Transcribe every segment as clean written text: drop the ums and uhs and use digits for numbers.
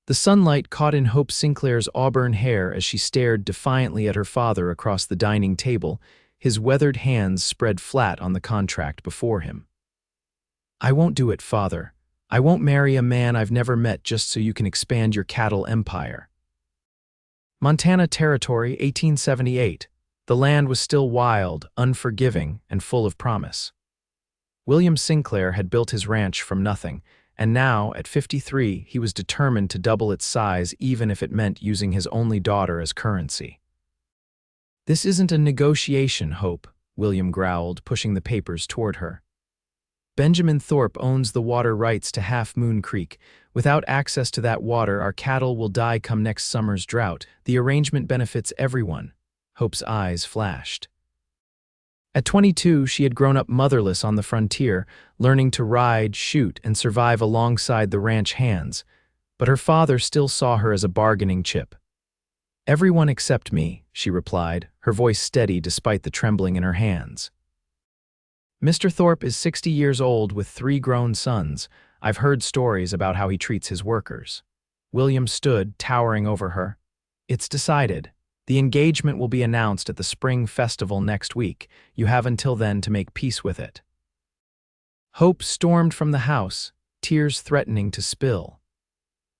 The sunlight caught in Hope Sinclair's auburn hair as she stared defiantly at her father across the dining table, his weathered hands spread flat on the contract before him. "I won't do it, father. I won't marry a man I've never met just so you can expand your cattle empire." Montana Territory, 1878. The land was still wild, unforgiving, and full of promise. William Sinclair had built his ranch from nothing, and now, at 53, he was determined to double its size even if it meant using his only daughter as currency. "This isn't a negotiation, Hope," William growled, pushing the papers toward her. "Benjamin Thorp owns the water rights to Half Moon Creek. Without access to that water, our cattle will die come next summer's drought. The arrangement benefits everyone." Hope's eyes flashed. At 22, she had grown up motherless on the frontier, learning to ride, shoot, and survive alongside the ranch hands, but her father still saw her as a bargaining chip. "Everyone except me," she replied, her voice steady despite the trembling in her hands. "Mr. Thorp is 60 years old with 3 grown sons. I've heard stories about how he treats his workers." William stood, towering over her. "It's decided. The engagement will be announced at the spring festival next week. You have until then to make peace with it." Hope stormed from the house, tears threatening to spill.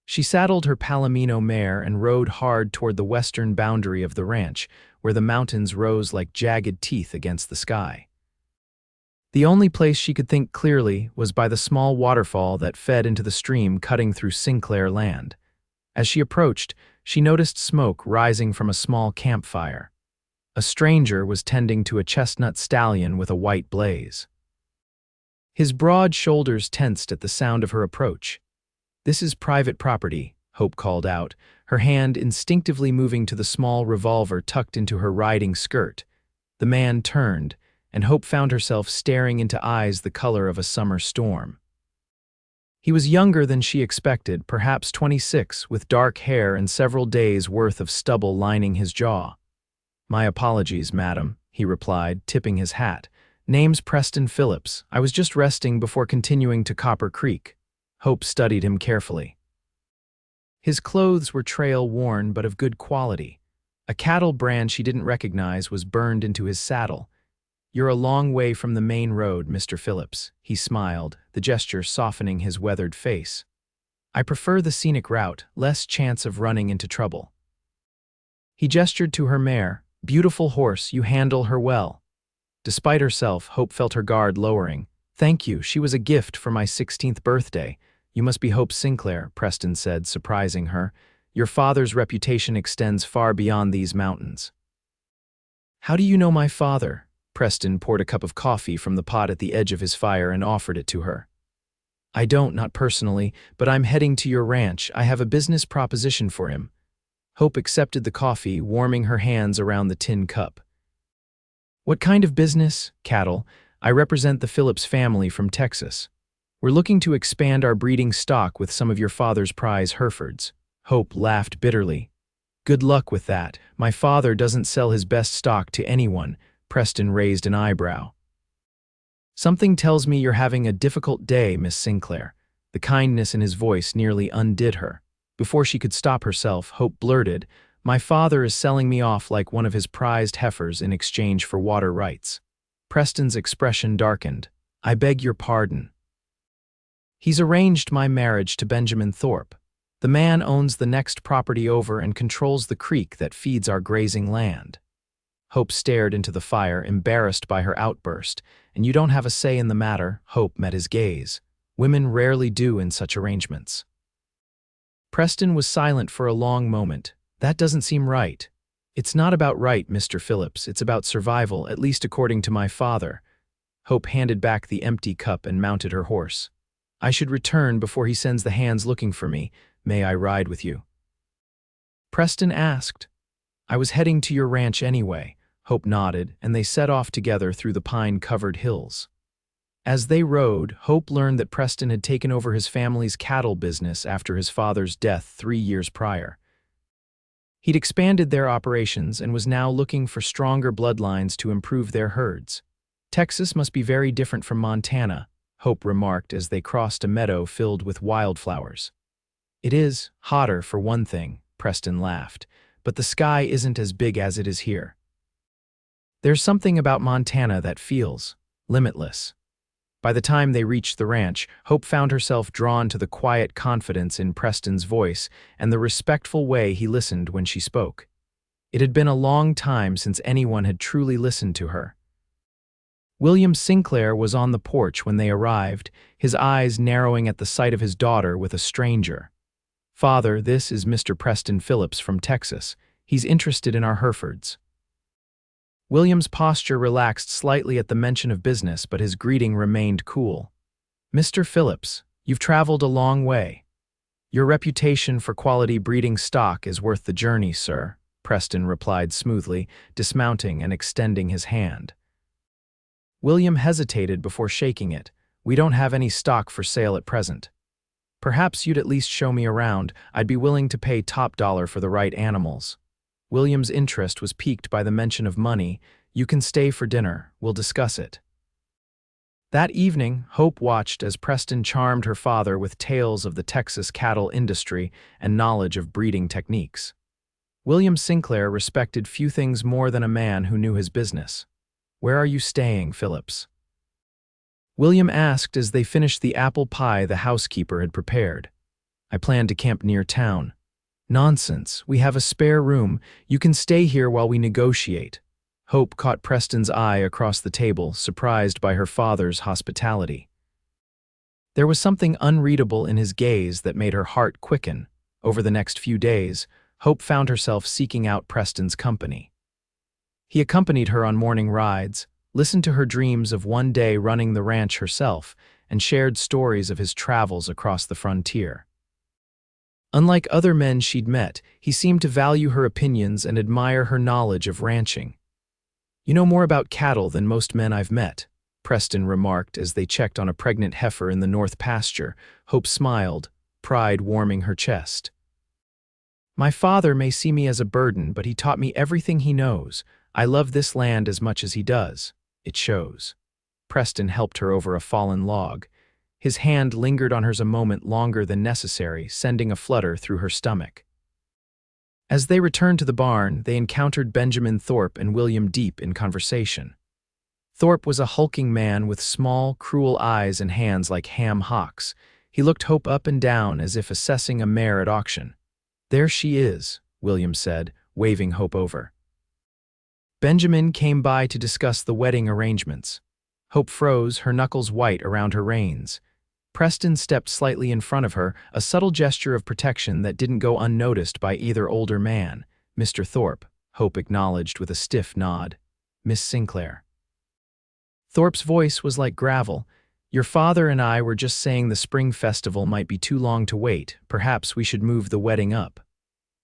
She saddled her Palomino mare and rode hard toward the western boundary of the ranch, where the mountains rose like jagged teeth against the sky. The only place she could think clearly was by the small waterfall that fed into the stream cutting through Sinclair land. As she approached, she noticed smoke rising from a small campfire. A stranger was tending to a chestnut stallion with a white blaze. His broad shoulders tensed at the sound of her approach. "This is private property," Hope called out, her hand instinctively moving to the small revolver tucked into her riding skirt. The man turned, and Hope found herself staring into eyes the color of a summer storm. He was younger than she expected, perhaps 26, with dark hair and several days' worth of stubble lining his jaw. "My apologies, madam," he replied, tipping his hat. "Name's Preston Phillips. I was just resting before continuing to Copper Creek." Hope studied him carefully. His clothes were trail-worn but of good quality. A cattle brand she didn't recognize was burned into his saddle. "You're a long way from the main road, Mr. Phillips," he smiled, the gesture softening his weathered face. "I prefer the scenic route, less chance of running into trouble." He gestured to her mare. "Beautiful horse, you handle her well." Despite herself, Hope felt her guard lowering. "Thank you, she was a gift for my 16th birthday. You must be Hope Sinclair," Preston said, surprising her. "Your father's reputation extends far beyond these mountains." "How do you know my father?" Preston poured a cup of coffee from the pot at the edge of his fire and offered it to her. "I don't, not personally, but I'm heading to your ranch. I have a business proposition for him." Hope accepted the coffee, warming her hands around the tin cup. "What kind of business?" "Cattle. I represent the Phillips family from Texas. We're looking to expand our breeding stock with some of your father's prize Herefords." Hope laughed bitterly. "Good luck with that. My father doesn't sell his best stock to anyone." Preston raised an eyebrow. "Something tells me you're having a difficult day, Miss Sinclair." The kindness in his voice nearly undid her. Before she could stop herself, Hope blurted, "My father is selling me off like one of his prized heifers in exchange for water rights." Preston's expression darkened. "I beg your pardon." "He's arranged my marriage to Benjamin Thorp. The man owns the next property over and controls the creek that feeds our grazing land." Hope stared into the fire, embarrassed by her outburst. "And you don't have a say in the matter?" Hope met his gaze. "Women rarely do in such arrangements." Preston was silent for a long moment. "That doesn't seem right." "It's not about right, Mr. Phillips. It's about survival, at least according to my father." Hope handed back the empty cup and mounted her horse. "I should return before he sends the hands looking for me. May I ride with you?" Preston asked. "I was heading to your ranch anyway." Hope nodded, and they set off together through the pine-covered hills. As they rode, Hope learned that Preston had taken over his family's cattle business after his father's death 3 years prior. He'd expanded their operations and was now looking for stronger bloodlines to improve their herds. "Texas must be very different from Montana," Hope remarked as they crossed a meadow filled with wildflowers. It is hotter, for one thing, Preston laughed, but the sky isn't as big as it is here. There's something about Montana that feels limitless. By the time they reached the ranch, Hope found herself drawn to the quiet confidence in Preston's voice and the respectful way he listened when she spoke. It had been a long time since anyone had truly listened to her. William Sinclair was on the porch when they arrived, his eyes narrowing at the sight of his daughter with a stranger. "Father, this is Mr. Preston Phillips from Texas. He's interested in our Herefords." William's posture relaxed slightly at the mention of business, but his greeting remained cool. "Mr. Phillips, you've traveled a long way. Your reputation for quality breeding stock is worth the journey, sir," Preston replied smoothly, dismounting and extending his hand. William hesitated before shaking it. "We don't have any stock for sale at present. Perhaps you'd at least show me around. I'd be willing to pay top dollar for the right animals." William's interest was piqued by the mention of money. "You can stay for dinner. We'll discuss it." That evening, Hope watched as Preston charmed her father with tales of the Texas cattle industry and knowledge of breeding techniques. William Sinclair respected few things more than a man who knew his business. "Where are you staying, Phillips?" William asked as they finished the apple pie the housekeeper had prepared. "I plan to camp near town." "Nonsense. We have a spare room. You can stay here while we negotiate." Hope caught Preston's eye across the table, surprised by her father's hospitality. There was something unreadable in his gaze that made her heart quicken. Over the next few days, Hope found herself seeking out Preston's company. He accompanied her on morning rides, listened to her dreams of one day running the ranch herself, and shared stories of his travels across the frontier. Unlike other men she'd met, he seemed to value her opinions and admire her knowledge of ranching. "You know more about cattle than most men I've met," Preston remarked as they checked on a pregnant heifer in the north pasture. Hope smiled, pride warming her chest. "My father may see me as a burden, but he taught me everything he knows. I love this land as much as he does. It shows." Preston helped her over a fallen log. His hand lingered on hers a moment longer than necessary, sending a flutter through her stomach. As they returned to the barn, they encountered Benjamin Thorp and William deep in conversation. Thorp was a hulking man with small, cruel eyes and hands like ham hocks. He looked Hope up and down as if assessing a mare at auction. "There she is," William said, waving Hope over. Benjamin came by to discuss the wedding arrangements. Hope froze, her knuckles white around her reins. Preston stepped slightly in front of her, a subtle gesture of protection that didn't go unnoticed by either older man. "Mr. Thorp," Hope acknowledged with a stiff nod. "Miss Sinclair." Thorp's voice was like gravel. "Your father and I were just saying the spring festival might be too long to wait. Perhaps we should move the wedding up."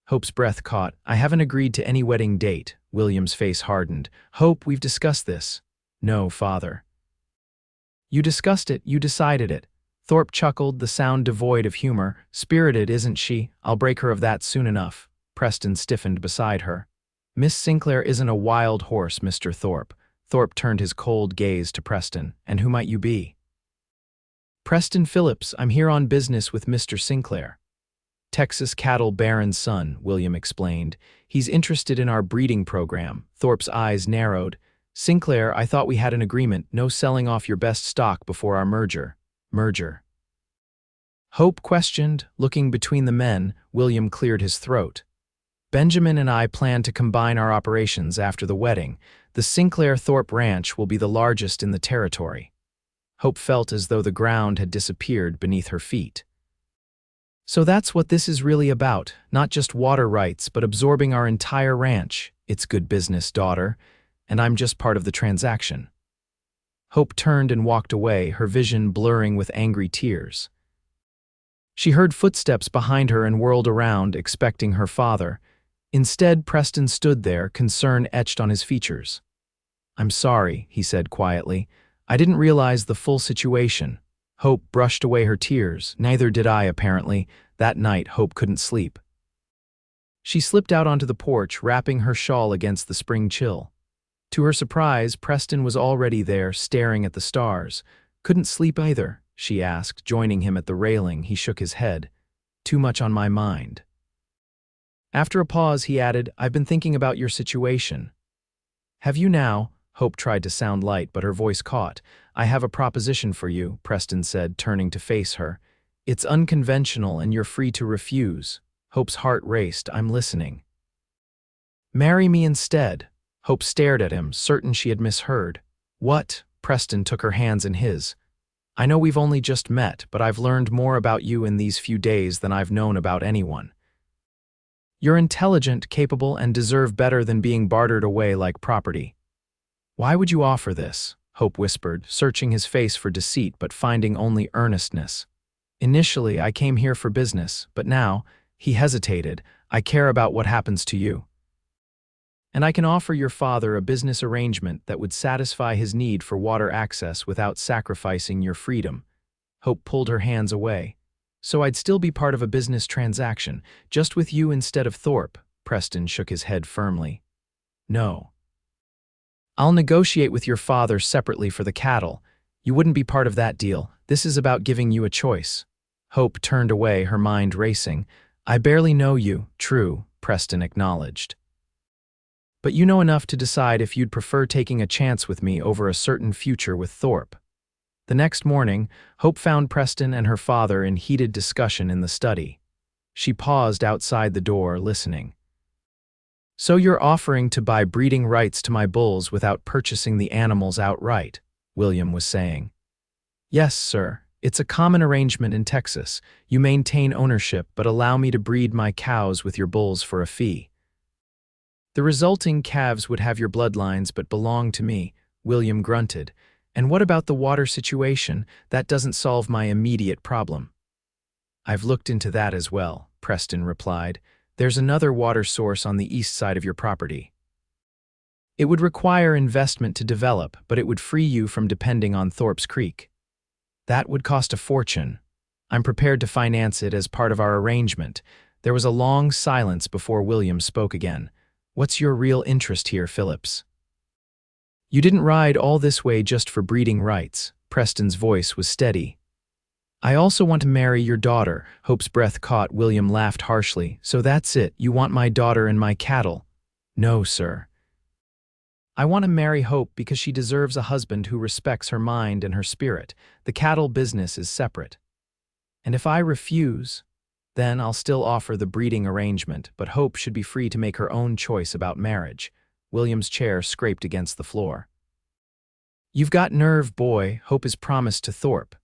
Hope's breath caught. "I haven't agreed to any wedding date." William's face hardened. "Hope, we've discussed this." "No, father." "You discussed it, you decided it." Thorp chuckled, the sound devoid of humor. "Spirited, isn't she? I'll break her of that soon enough." Preston stiffened beside her. "Miss Sinclair isn't a wild horse, Mr. Thorp." Thorp turned his cold gaze to Preston. "And who might you be?" "Preston Phillips. I'm here on business with Mr. Sinclair." "Texas cattle baron's son," William explained. "He's interested in our breeding program." Thorp's eyes narrowed. "Sinclair, I thought we had an agreement, no selling off your best stock before our merger." "Merger?" Hope questioned. Looking between the men, William cleared his throat. "Benjamin and I plan to combine our operations after the wedding. The Sinclair Thorp Ranch will be the largest in the territory." Hope felt as though the ground had disappeared beneath her feet. "So that's what this is really about, not just water rights, but absorbing our entire ranch. It's good business, daughter, and I'm just part of the transaction." Hope turned and walked away, her vision blurring with angry tears. She heard footsteps behind her and whirled around, expecting her father. Instead, Preston stood there, concern etched on his features. "I'm sorry," he said quietly. "I didn't realize the full situation." Hope brushed away her tears. Neither did I, apparently. That night, Hope couldn't sleep. She slipped out onto the porch, wrapping her shawl against the spring chill. To her surprise, Preston was already there, staring at the stars. "Couldn't sleep either?" she asked, joining him at the railing. He shook his head. Too much on my mind. After a pause, he added, I've been thinking about your situation. Have you now? Hope tried to sound light, but her voice caught. I have a proposition for you, Preston said, turning to face her. It's unconventional and you're free to refuse. Hope's heart raced. I'm listening. Marry me instead. Hope stared at him, certain she had misheard. What? Preston took her hands in his. I know we've only just met, but I've learned more about you in these few days than I've known about anyone. You're intelligent, capable, and deserve better than being bartered away like property. Why would you offer this? Hope whispered, searching his face for deceit but finding only earnestness. Initially, I came here for business, but now, he hesitated, I care about what happens to you. And I can offer your father a business arrangement that would satisfy his need for water access without sacrificing your freedom. Hope pulled her hands away. So I'd still be part of a business transaction, just with you instead of Thorp. Preston shook his head firmly. No. I'll negotiate with your father separately for the cattle. You wouldn't be part of that deal. This is about giving you a choice. Hope turned away, her mind racing. I barely know you, true, Preston acknowledged. But you know enough to decide if you'd prefer taking a chance with me over a certain future with Thorp. The next morning, Hope found Preston and her father in heated discussion in the study. She paused outside the door, listening. So you're offering to buy breeding rights to my bulls without purchasing the animals outright, William was saying. Yes, sir. It's a common arrangement in Texas. You maintain ownership, but allow me to breed my cows with your bulls for a fee. The resulting calves would have your bloodlines but belong to me, William grunted. And what about the water situation? That doesn't solve my immediate problem. I've looked into that as well, Preston replied. There's another water source on the east side of your property. It would require investment to develop, but it would free you from depending on Thorp's Creek. That would cost a fortune. I'm prepared to finance it as part of our arrangement. There was a long silence before William spoke again. What's your real interest here, Phillips? You didn't ride all this way just for breeding rights. Preston's voice was steady. I also want to marry your daughter. Hope's breath caught. William laughed harshly. So that's it. You want my daughter and my cattle? No, sir. I want to marry Hope because she deserves a husband who respects her mind and her spirit. The cattle business is separate. And if I refuse, then I'll still offer the breeding arrangement, but Hope should be free to make her own choice about marriage. William's chair scraped against the floor. You've got nerve, boy. Hope is promised to Thorp.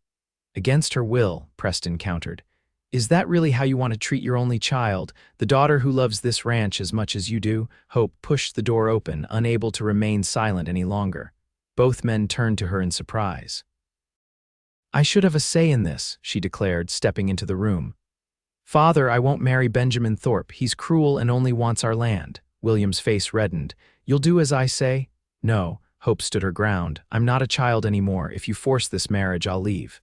Against her will, Preston countered. Is that really how you want to treat your only child, the daughter who loves this ranch as much as you do? Hope pushed the door open, unable to remain silent any longer. Both men turned to her in surprise. I should have a say in this, she declared, stepping into the room. Father, I won't marry Benjamin Thorp. He's cruel and only wants our land. William's face reddened. You'll do as I say? No, Hope stood her ground. I'm not a child anymore. If you force this marriage, I'll leave.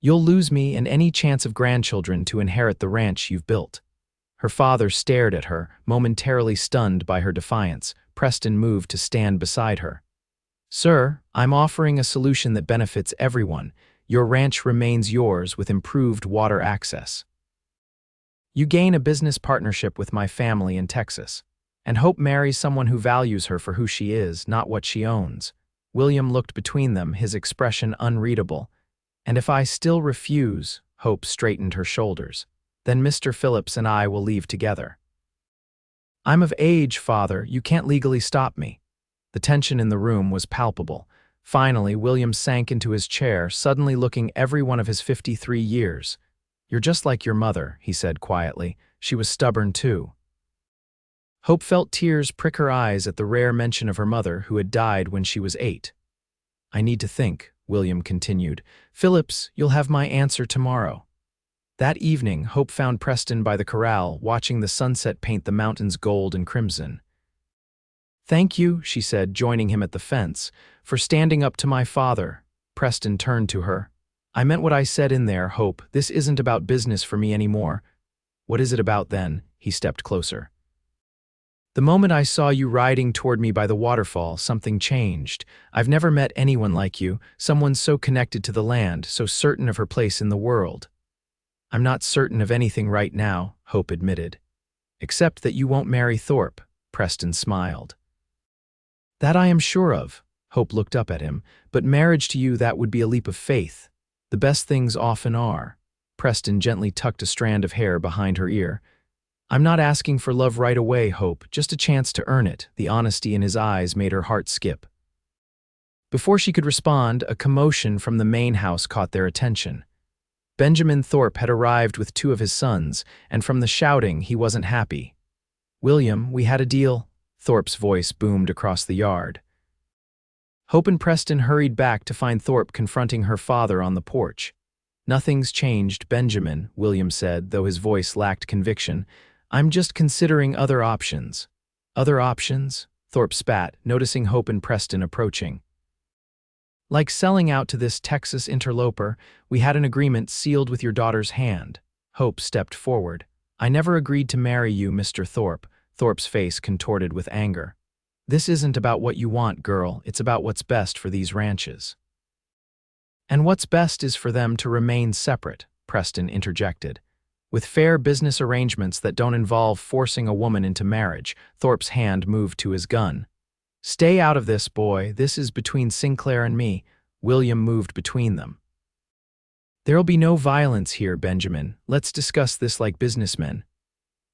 You'll lose me and any chance of grandchildren to inherit the ranch you've built. Her father stared at her, momentarily stunned by her defiance. Preston moved to stand beside her. Sir, I'm offering a solution that benefits everyone. Your ranch remains yours with improved water access. You gain a business partnership with my family in Texas, and Hope marries someone who values her for who she is, not what she owns. William looked between them, his expression unreadable. And if I still refuse, Hope straightened her shoulders, then Mr. Phillips and I will leave together. I'm of age, Father. You can't legally stop me. The tension in the room was palpable. Finally, William sank into his chair, suddenly looking every one of his 53 years. You're just like your mother, he said quietly. She was stubborn too. Hope felt tears prick her eyes at the rare mention of her mother, who had died when she was 8. I need to think, William continued. Phillips, you'll have my answer tomorrow. That evening, Hope found Preston by the corral, watching the sunset paint the mountains gold and crimson. Thank you, she said, joining him at the fence, for standing up to my father. Preston turned to her. I meant what I said in there, Hope. This isn't about business for me anymore. What is it about then? He stepped closer. The moment I saw you riding toward me by the waterfall, something changed. I've never met anyone like you, someone so connected to the land, so certain of her place in the world. I'm not certain of anything right now, Hope admitted. Except that you won't marry Thorp, Preston smiled. That I am sure of, Hope looked up at him, but marriage to you, that would be a leap of faith. The best things often are. Preston gently tucked a strand of hair behind her ear. I'm not asking for love right away, Hope, just a chance to earn it. The honesty in his eyes made her heart skip. Before she could respond, a commotion from the main house caught their attention. Benjamin Thorp had arrived with two of his sons, and from the shouting, he wasn't happy. William, we had a deal, Thorp's voice boomed across the yard. Hope and Preston hurried back to find Thorp confronting her father on the porch. Nothing's changed, Benjamin, William said, though his voice lacked conviction. I'm just considering other options. Other options? Thorp spat, noticing Hope and Preston approaching. Like selling out to this Texas interloper, we had an agreement sealed with your daughter's hand. Hope stepped forward. I never agreed to marry you, Mr. Thorp. Thorp's face contorted with anger. This isn't about what you want, girl. It's about what's best for these ranches. And what's best is for them to remain separate, Preston interjected. With fair business arrangements that don't involve forcing a woman into marriage, Thorp's hand moved to his gun. Stay out of this, boy. This is between Sinclair and me. William moved between them. There'll be no violence here, Benjamin. Let's discuss this like businessmen.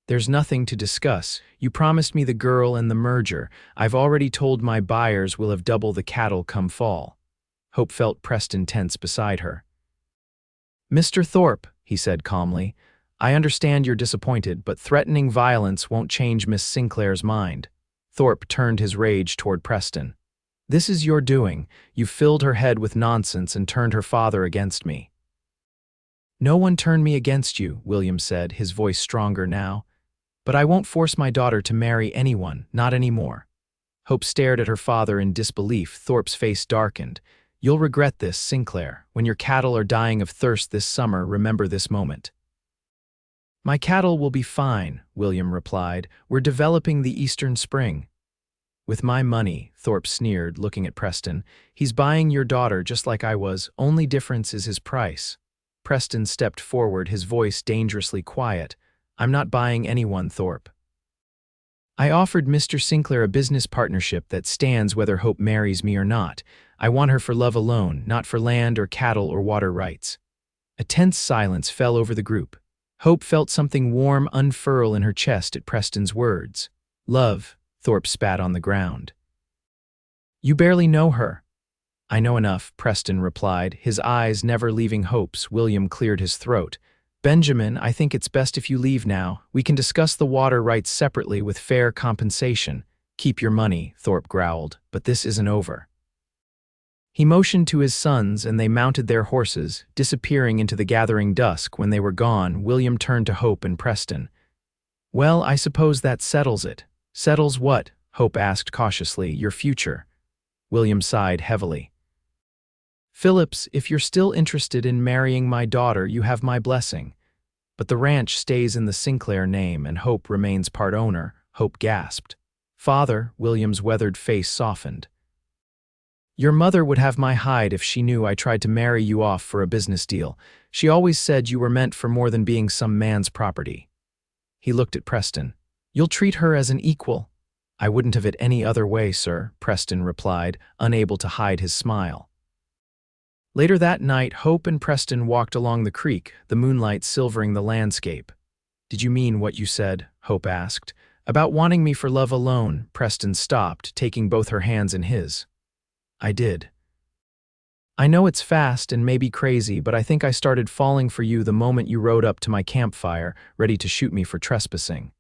There's nothing to discuss. You promised me the girl and the merger. I've already told my buyers we'll have double the cattle come fall. Hope felt Preston tense beside her. Mr. Thorp, he said calmly, I understand you're disappointed, but threatening violence won't change Miss Sinclair's mind. Thorp turned his rage toward Preston. This is your doing. You filled her head with nonsense and turned her father against me. No one turned me against you, William said, his voice stronger now. But I won't force my daughter to marry anyone, not anymore. Hope stared at her father in disbelief. Thorp's face darkened. You'll regret this, Sinclair. When your cattle are dying of thirst this summer, remember this moment. My cattle will be fine, William replied. We're developing the eastern spring. With my money, Thorp sneered, looking at Preston. He's buying your daughter just like I was. Only difference is his price. Preston stepped forward, his voice dangerously quiet. I'm not buying anyone, Thorp. I offered Mr. Sinclair a business partnership that stands whether Hope marries me or not. I want her for love alone, not for land or cattle or water rights. A tense silence fell over the group. Hope felt something warm unfurl in her chest at Preston's words. Love, Thorp spat on the ground. You barely know her. I know enough, Preston replied, his eyes never leaving Hope's. William cleared his throat. Benjamin, I think it's best if you leave now. We can discuss the water rights separately with fair compensation. Keep your money, Thorp growled, but this isn't over. He motioned to his sons and they mounted their horses, disappearing into the gathering dusk. When they were gone, William turned to Hope and Preston. Well, I suppose that settles it. Settles what? Hope asked cautiously. Your future. William sighed heavily. Phillips, if you're still interested in marrying my daughter, you have my blessing. But the ranch stays in the Sinclair name and Hope remains part owner, Hope gasped. Father, William's weathered face softened. Your mother would have my hide if she knew I tried to marry you off for a business deal. She always said you were meant for more than being some man's property. He looked at Preston. You'll treat her as an equal. I wouldn't have it any other way, sir, Preston replied, unable to hide his smile. Later that night, Hope and Preston walked along the creek, the moonlight silvering the landscape. Did you mean what you said? Hope asked. About wanting me for love alone, Preston stopped, taking both her hands in his. I did. I know it's fast and maybe crazy, but I think I started falling for you the moment you rode up to my campfire, ready to shoot me for trespassing.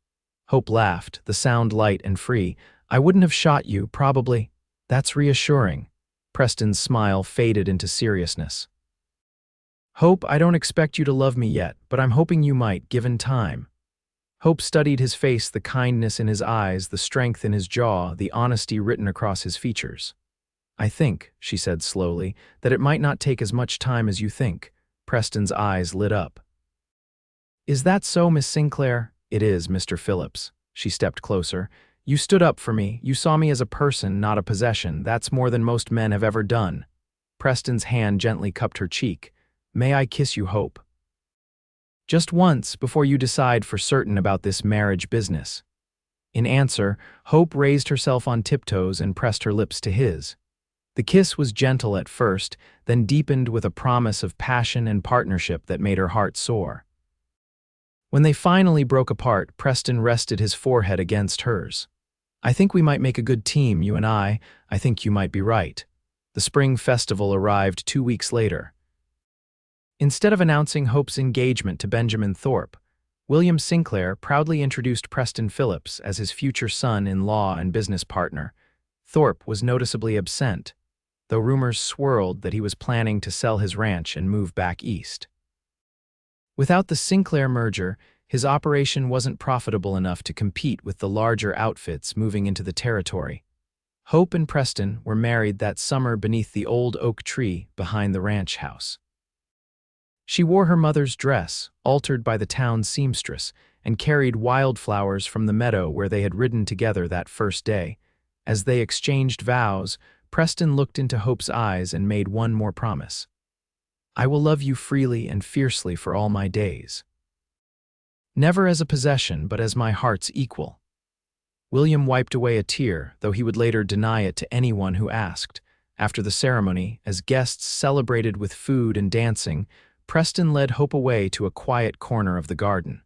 Hope laughed, the sound light and free. I wouldn't have shot you, probably. That's reassuring. Preston's smile faded into seriousness. Hope, I don't expect you to love me yet, but I'm hoping you might, given time. Hope studied his face, the kindness in his eyes, the strength in his jaw, the honesty written across his features. I think, she said slowly, that it might not take as much time as you think. Preston's eyes lit up. Is that so, Miss Sinclair? It is, Mr. Phillips. She stepped closer. You stood up for me. You saw me as a person, not a possession. That's more than most men have ever done. Preston's hand gently cupped her cheek. May I kiss you, Hope? Just once before you decide for certain about this marriage business." In answer, Hope raised herself on tiptoes and pressed her lips to his. The kiss was gentle at first, then deepened with a promise of passion and partnership that made her heart soar. When they finally broke apart, Preston rested his forehead against hers. "I think we might make a good team, you and I think you might be right." The spring festival arrived 2 weeks later. Instead of announcing Hope's engagement to Benjamin Thorp, William Sinclair proudly introduced Preston Phillips as his future son-in-law and business partner. Thorp was noticeably absent, though rumors swirled that he was planning to sell his ranch and move back east. Without the Sinclair merger, his operation wasn't profitable enough to compete with the larger outfits moving into the territory. Hope and Preston were married that summer beneath the old oak tree behind the ranch house. She wore her mother's dress, altered by the town's seamstress, and carried wildflowers from the meadow where they had ridden together that first day. As they exchanged vows, Preston looked into Hope's eyes and made one more promise. "I will love you freely and fiercely for all my days. Never as a possession, but as my heart's equal." William wiped away a tear, though he would later deny it to anyone who asked. After the ceremony, as guests celebrated with food and dancing, Preston led Hope away to a quiet corner of the garden.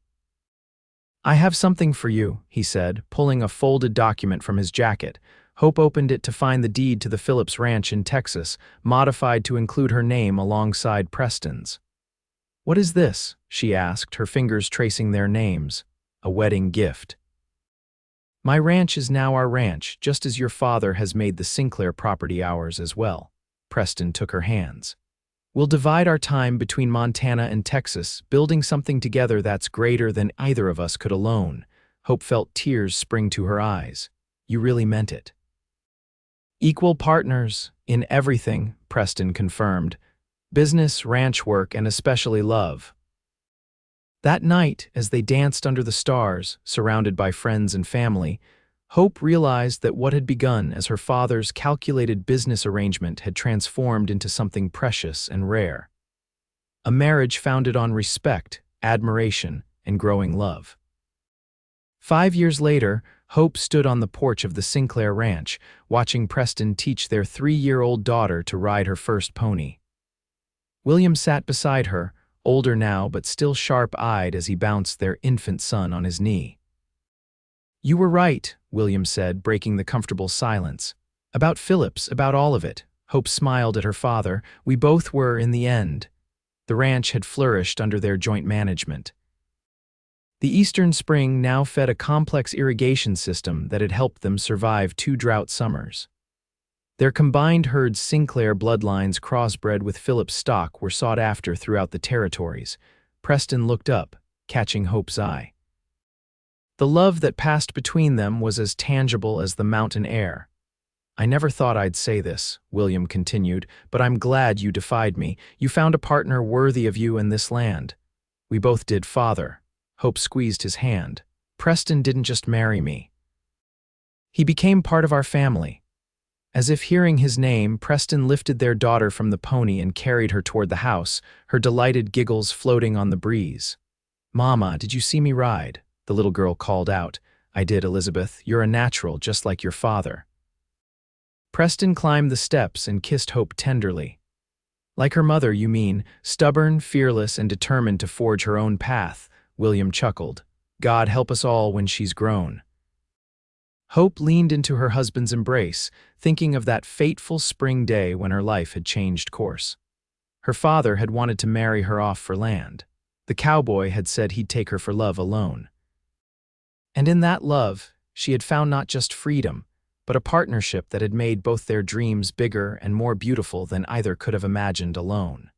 "I have something for you," he said, pulling a folded document from his jacket. Hope opened it to find the deed to the Phillips Ranch in Texas, modified to include her name alongside Preston's. "What is this?" she asked, her fingers tracing their names. "A wedding gift." "My ranch is now our ranch, just as your father has made the Sinclair property ours as well." Preston took her hands. "We'll divide our time between Montana and Texas, building something together that's greater than either of us could alone." Hope felt tears spring to her eyes. "You really meant it." "Equal partners in everything," Preston confirmed. "Business, ranch work, and especially love." That night, as they danced under the stars, surrounded by friends and family, Hope realized that what had begun as her father's calculated business arrangement had transformed into something precious and rare. A marriage founded on respect, admiration, and growing love. 5 years later, Hope stood on the porch of the Sinclair Ranch, watching Preston teach their 3-year-old daughter to ride her first pony. William sat beside her, older now but still sharp-eyed as he bounced their infant son on his knee. "You were right," William said, breaking the comfortable silence. "About Phillips, about all of it." Hope smiled at her father. "We both were in the end." The ranch had flourished under their joint management. The eastern spring now fed a complex irrigation system that had helped them survive 2 drought summers. Their combined herd's Sinclair bloodlines crossbred with Phillips stock were sought after throughout the territories. Preston looked up, catching Hope's eye. The love that passed between them was as tangible as the mountain air. "I never thought I'd say this," William continued, "but I'm glad you defied me. You found a partner worthy of you in this land." "We both did, father." Hope squeezed his hand. "Preston didn't just marry me. He became part of our family." As if hearing his name, Preston lifted their daughter from the pony and carried her toward the house, her delighted giggles floating on the breeze. "Mama, did you see me ride?" the little girl called out. "I did, Elizabeth. You're a natural, just like your father." Preston climbed the steps and kissed Hope tenderly. "Like her mother, you mean, stubborn, fearless, and determined to forge her own path," William chuckled. "God help us all when she's grown." Hope leaned into her husband's embrace, thinking of that fateful spring day when her life had changed course. Her father had wanted to marry her off for land. The cowboy had said he'd take her for love alone. And in that love, she had found not just freedom, but a partnership that had made both their dreams bigger and more beautiful than either could have imagined alone.